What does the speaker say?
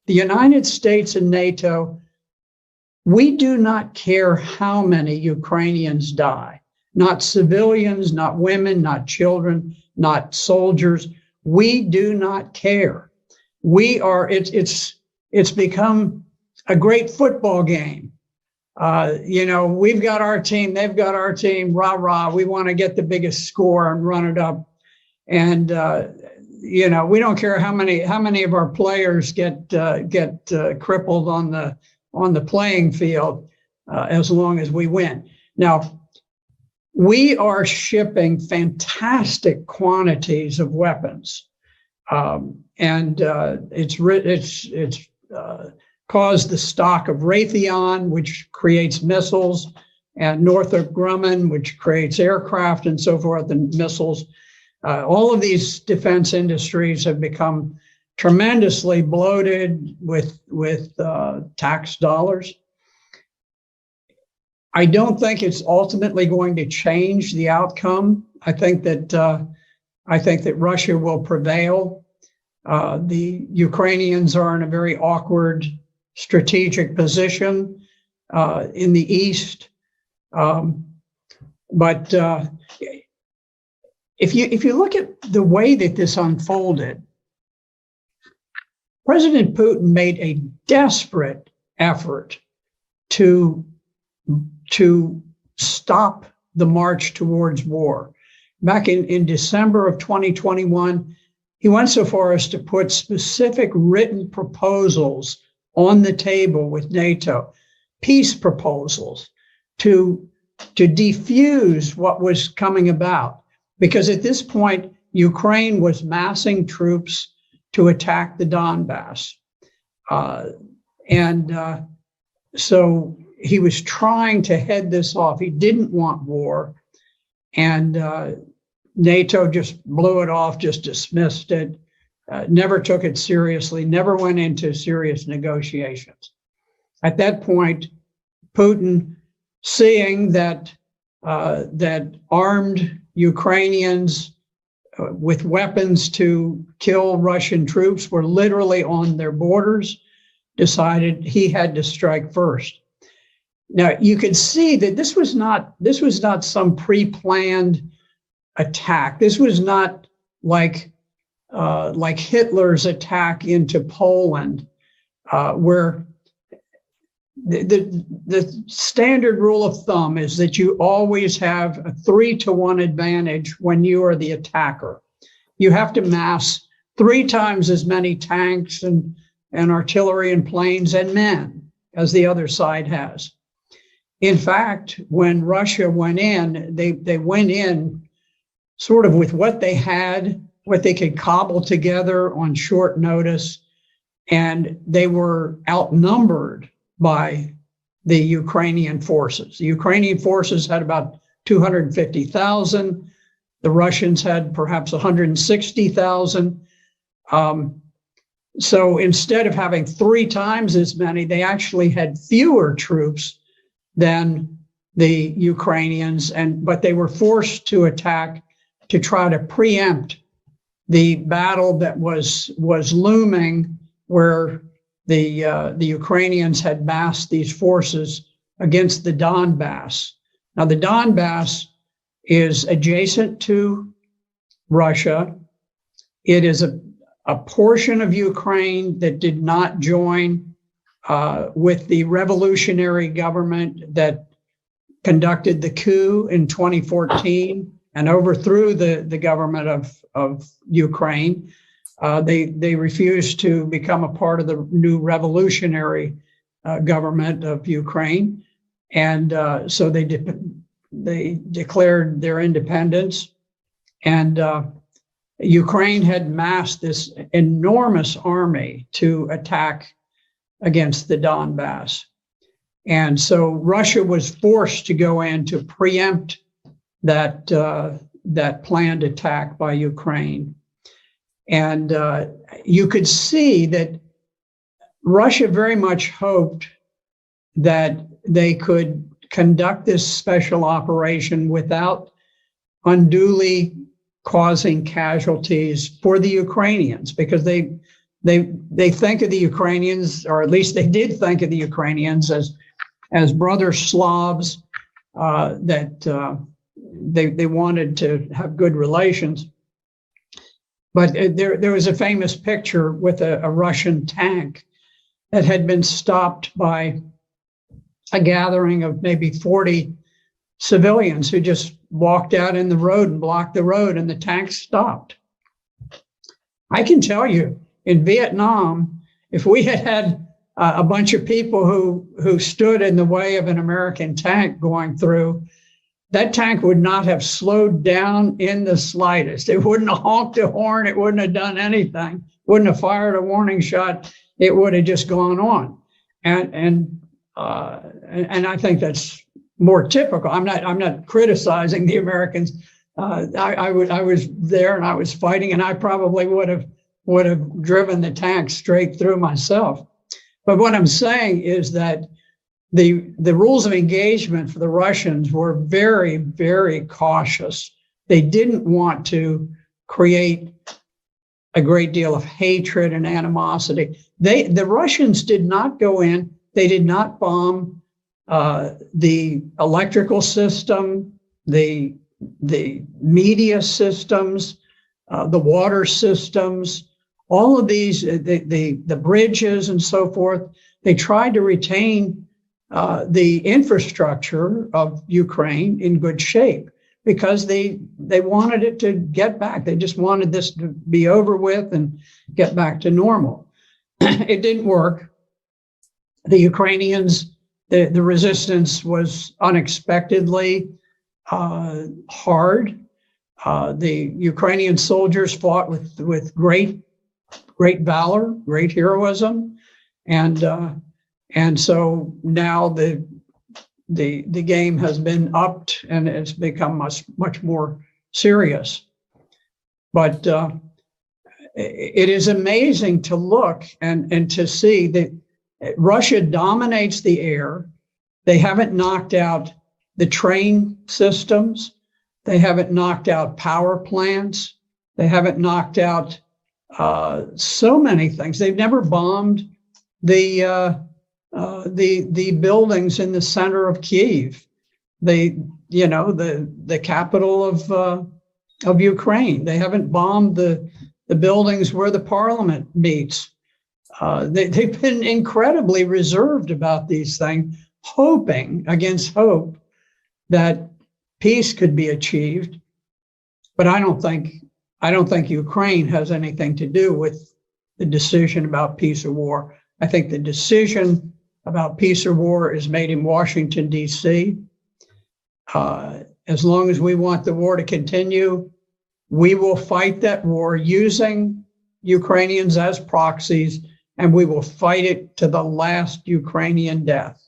the United States and NATO, we do not care how many Ukrainians die, not civilians, not women, not children, not soldiers. We do not care. It's become a great football game. We've got our team, they've got our team, rah, rah. We want to get the biggest score and run it up. And, we don't care how many of our players get crippled on the playing field, as long as we win. Now, we are shipping fantastic quantities of weapons, and it's caused the stock of Raytheon, which creates missiles, and Northrop Grumman, which creates aircraft and so forth, and missiles. All of these defense industries have become tremendously bloated with tax dollars. I don't think it's ultimately going to change the outcome. I think that Russia will prevail. The Ukrainians are in a very awkward strategic position in the East. But if you look at the way that this unfolded, President Putin made a desperate effort to stop the march towards war. Back in December of 2021, he went so far as to put specific written proposals on the table with NATO, peace proposals to defuse what was coming about. Because at this point, Ukraine was massing troops to attack the Donbass. So he was trying to head this off. He didn't want war. And NATO just blew it off, just dismissed it, never took it seriously, never went into serious negotiations. At that point, Putin, seeing that armed Ukrainians with weapons to kill Russian troops were literally on their borders, decided he had to strike first. Now, you could see that this was not some pre-planned attack. This was not like Hitler's attack into Poland, where the standard rule of thumb is that you always have a 3-to-1 advantage when you are the attacker. You have to mass 3 times as many tanks and artillery and planes and men as the other side has. In fact, when Russia went in, they went in sort of with what they had, what they could cobble together on short notice, and they were outnumbered by the Ukrainian forces. The Ukrainian forces had about 250,000. The Russians had perhaps 160,000. So instead of having 3 times as many, they actually had fewer troops than the Ukrainians, but they were forced to attack to try to preempt the battle that was looming, where the Ukrainians had massed these forces against the Donbass. Now, the Donbass is adjacent to Russia. It is a portion of Ukraine that did not join with the revolutionary government that conducted the coup in 2014 and overthrew the government of Ukraine. They refused to become a part of the new revolutionary government of Ukraine. And so they declared their independence. And Ukraine had massed this enormous army to attack against the Donbass. And so Russia was forced to go in to preempt that planned attack by Ukraine. And you could see that Russia very much hoped that they could conduct this special operation without unduly causing casualties for the Ukrainians, because they they think of the Ukrainians, or at least they did think of the Ukrainians as brother Slavs, that they wanted to have good relations. But there was a famous picture with a Russian tank that had been stopped by a gathering of maybe 40 civilians who just walked out in the road and blocked the road, and the tank stopped. I can tell you, in Vietnam, if we had had a bunch of people who stood in the way of an American tank going through, that tank would not have slowed down in the slightest. It wouldn't have honked a horn. It wouldn't have done anything. Wouldn't have fired a warning shot. It would have just gone on. And I think that's more typical. I'm not criticizing the Americans. I was there and I was fighting, and I probably would have driven the tank straight through myself. But what I'm saying is that the rules of engagement for the Russians were very, very cautious. They didn't want to create a great deal of hatred and animosity. The Russians did not go in. They did not bomb the electrical system, the media systems, the water systems, all of these, the bridges and so forth. They tried to retain the infrastructure of Ukraine in good shape because they wanted it to get back. They just wanted this to be over with and get back to normal. It didn't work. The Ukrainians, the resistance was unexpectedly hard. The Ukrainian soldiers fought with great valor, great heroism, and so now the game has been upped and it's become much more serious. But it is amazing to look and to see that Russia dominates the air. They haven't knocked out the train systems. They haven't knocked out power plants. They haven't knocked out so many things. They've never bombed the buildings in the center of Kyiv, the capital of Ukraine. They haven't bombed the buildings where the parliament meets. They've been incredibly reserved about these things, hoping against hope that peace could be achieved. But I don't think Ukraine has anything to do with the decision about peace or war. I think the decision about peace or war is made in Washington, D.C. As long as we want the war to continue, we will fight that war using Ukrainians as proxies, and we will fight it to the last Ukrainian death.